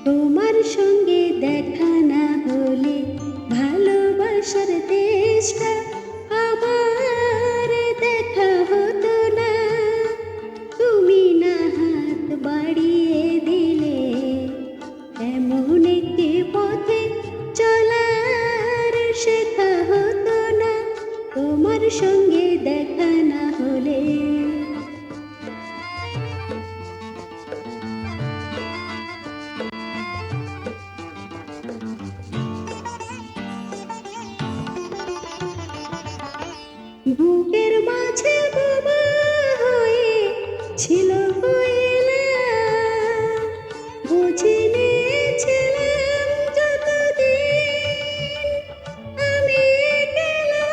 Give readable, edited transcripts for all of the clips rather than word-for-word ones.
তোমার সঙ্গে দেখা না হলে ভালোবাসার দেশটা আমার দেখা হতো না। তুমি না হাত বাড়িয়ে দিলে এমন একটি পথে চলার শেখা হতো না। তোমার সঙ্গে দেখা না হলে বুকের মাঝে বোমা হয়ে ছিল কয়লা, বুঝে নিয়েছিলাম যতদিন আমি একলা।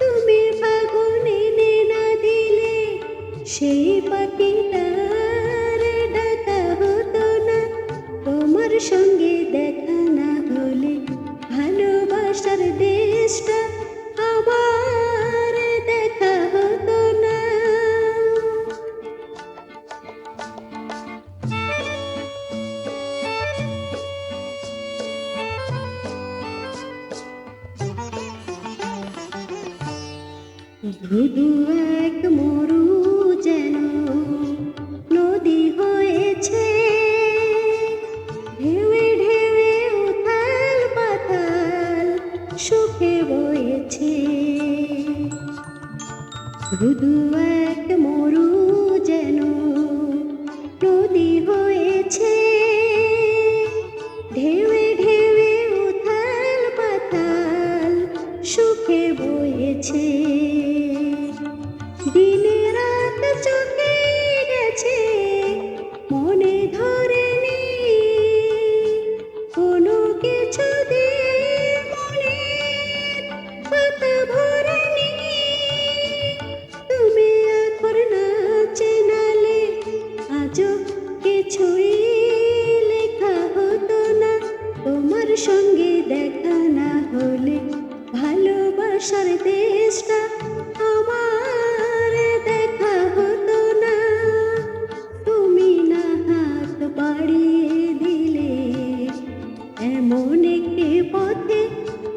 তুমি ফাগুন এনে না দিলে সেই পাখিটার ডাকা হতো না। তোমার সঙ্গে দেখা না হলে ভালোবাসার দেশটা আমার দেখা হতো না। ধুধু এক মরু যেন নদী হয়েছে, ঢেউে ঢেউে উথাল পাতাল সুখে বয়েছে। ধুধু এক মরু যেন নদী হয়েছে, ঢেউে ঢেউে উথাল পাতাল সুখে বয়েছে। দিনে রাত চোখে গেছে মনে ধরেনি কোনো কিছু দিয়ে মনের পাতা ভরেনি। তুমি এখন না চেনালে আজও কিছুই লেখা হতো না। তোমার সঙ্গে দেখা না হলে ভালোবাসার দেশটা আমার দেখা হতো না। তুমি না হাত বাড়িয়ে দিলে এমন একটি পথে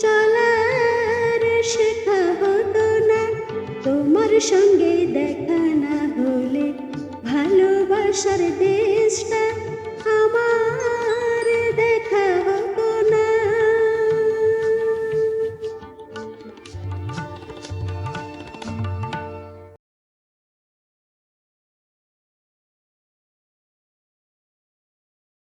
চলার শেখা হতো না। তোমার সঙ্গে দেখা না হলে ভালোবাসার দেশটা